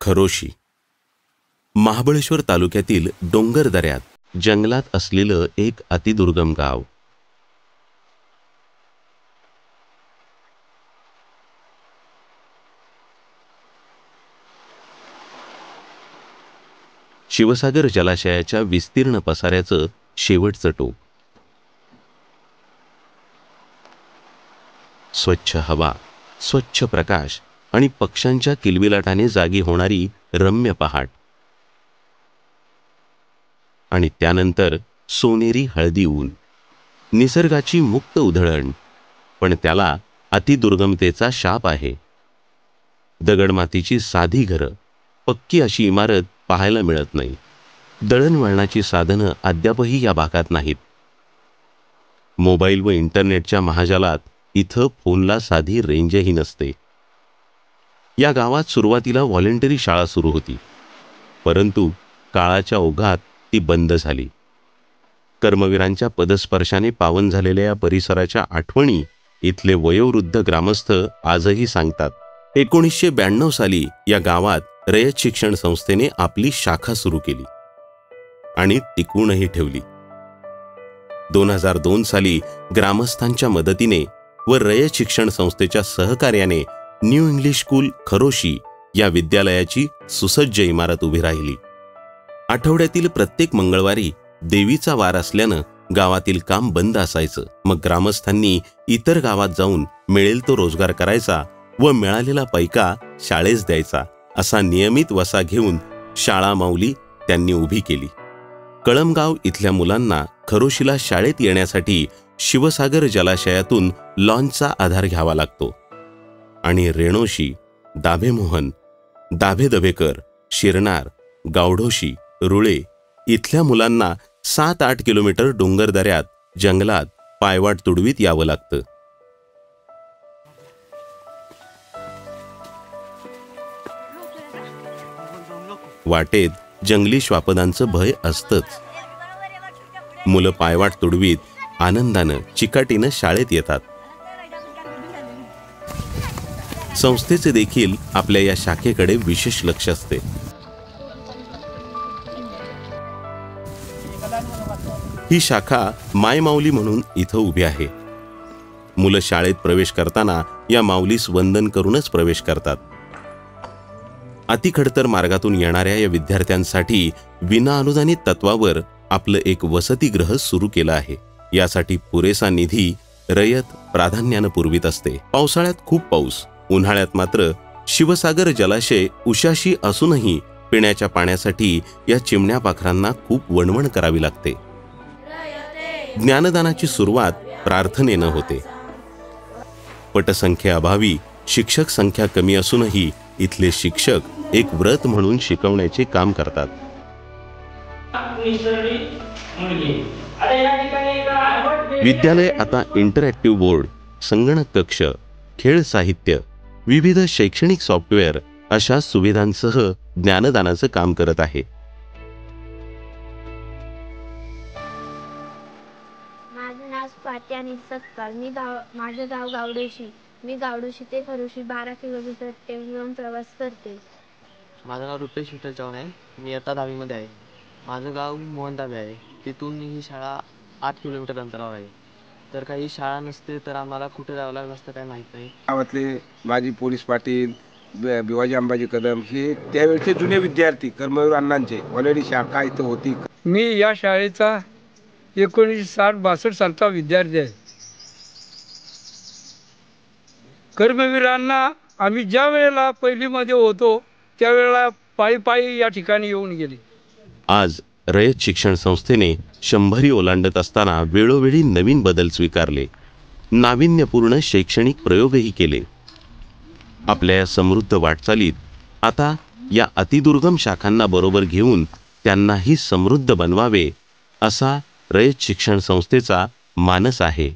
खरोशी महाबळेश्वर तालुक्यातील डोंगर दऱ्यात जंगलात असलेलं एक अतिदुर्गम गाव. शिवसागर जलाशयाच्या विस्तीर्ण पसाऱ्याचं शेवटचं टोक. स्वच्छ हवा, स्वच्छ प्रकाश आणि पक्ष्यांच्या किलबिलाटाने जागी होणारी रम्य पहाट. आणि त्यानंतर सोनेरी हळदी ऊन. निसर्गाची मुक्त उधळण, पण त्याला अतिदुर्गमतेचा शाप आहे. दगडमातीची साधी घरं, पक्की अशी इमारत पाहायला मिळत नाही. दळणवळणाची साधनं अद्यापही या भागात नाहीत. मोबाईल व इंटरनेटच्या महाजालात इथं फोनला साधी रेंजही नसते. या गावात सुरुवातीला व्हॉलेंटरी शाळा सुरू होती, परंतु काळाच्या ओघात ती बंद झाली. कर्मवीरांच्या पदस्पर्शाने पावन झालेल्या या परिसराच्या आठवणी इथले वयोवृद्ध ग्रामस्थ आजही सांगतात. 1992 साली या गावात रयत शिक्षण संस्थेने आपली शाखा सुरू केली आणि टिकवूनही ठेवली. 2002 साली ग्रामस्थांच्या मदतीने व रयत शिक्षण संस्थेच्या सहकार्याने न्यू इंग्लिश स्कूल खरोशी या विद्यालयाची सुसज्ज इमारत उभी राहिली. आठवड्यातील प्रत्येक मंगळवारी देवीचा वार असल्यानं गावातील काम बंद असायचं. मग ग्रामस्थांनी इतर गावात जाऊन मिळेल तो रोजगार करायचा व मिळालेला पैका शाळेस द्यायचा. असा नियमित वसा घेऊन शाळा माऊली त्यांनी उभी केली. कळमगाव इथल्या मुलांना खरोशीला शाळेत येण्यासाठी शिवसागर जलाशयातून लॉन्चचा आधार घ्यावा लागतो. आणि रेणोशी, दाभेमोहन, दाभेदभेकर, शिरनार, गावढोशी, रुळे इथल्या मुलांना 7-8 किलोमीटर डोंगरदऱ्यात जंगलात पायवाट तुडवीत यावं लागतं. वाटेत जंगली श्वापदांचं भय असतंच. मुलं पायवाट तुडवीत आनंदानं चिकाटीनं शाळेत येतात. संस्थेचे देखील आपल्या या शाखेकडे विशेष लक्ष असते. ही शाखा माय माऊली म्हणून इथं उभी आहे. मुलं शाळेत प्रवेश करताना या माऊलीस वंदन करूनच प्रवेश करतात. अतिखडतर मार्गातून येणाऱ्या या विद्यार्थ्यांसाठी विनाअनुदानित तत्वावर आपलं एक वसतिगृह सुरू केलं आहे. यासाठी पुरेसा निधी रयत प्राधान्यानं पुरवीत असते. पावसाळ्यात खूप पाऊस, उन्हाळ्यात मात्र शिवसागर जलाशय उशाशी असूनही पिण्याच्या पाण्यासाठी या चिमण्या पाखरांना खूप वणवण करावी लागते. ज्ञानदानाची सुरुवात प्रार्थनेनं होते. पटसंख्येअभावी शिक्षक संख्या कमी असूनही इथले शिक्षक एक व्रत म्हणून शिकवण्याचे काम करतात. विद्यालय आता इंटरॅक्टिव्ह बोर्ड, संगणक कक्ष, खेळ साहित्य, विविध शैक्षणिक सॉफ्टवेअर अशा सुविधांसह ज्ञानदानाचं काम करत आहे. माझं नाव स्वाती अनिल सत्तार. माझं गाव गावडोशी. मी गावडोशी ते खरोशी 12 किलोमीटर ट्रेनवरून प्रवास करते. माझं नाव रुपेश विठ्ठल चव्हाण आहे. मी आता 10वी मध्ये आहे. माझं गाव मोहनदाबे आहे. तिथून ही शाळा 8 किलोमीटर अंतरावर आहे. तर काही शाळा नसते तर आम्हाला कुठे जावं लागलं असतं काय माहीत नाही. गावातले माजी पोलीस पाटील भिवाजी अंबाजी कदम हे त्यावेळेचे जुने विद्यार्थी कर्मवीर अण्णांचे ऑलरेडी शाखा इथं होती. मी या शाळेचा 1960-62 सालचा विद्यार्थी आहे. कर्मवीरांना आम्ही ज्या वेळेला पहिलीमध्ये होतो त्यावेळेला पायी पायी या ठिकाणी येऊन गेले. आज रयत शिक्षण संस्थेने 100 ओलांडत असताना वेळोवेळी नवीन बदल स्वीकारले. नाविन्यपूर्ण शैक्षणिक प्रयोगही केले. आपल्या या समृद्ध वाटचालीत आता या अतिदुर्गम शाखांना बरोबर घेऊन त्यांनाही समृद्ध बनवावे असा रयत शिक्षण संस्थेचा मानस आहे.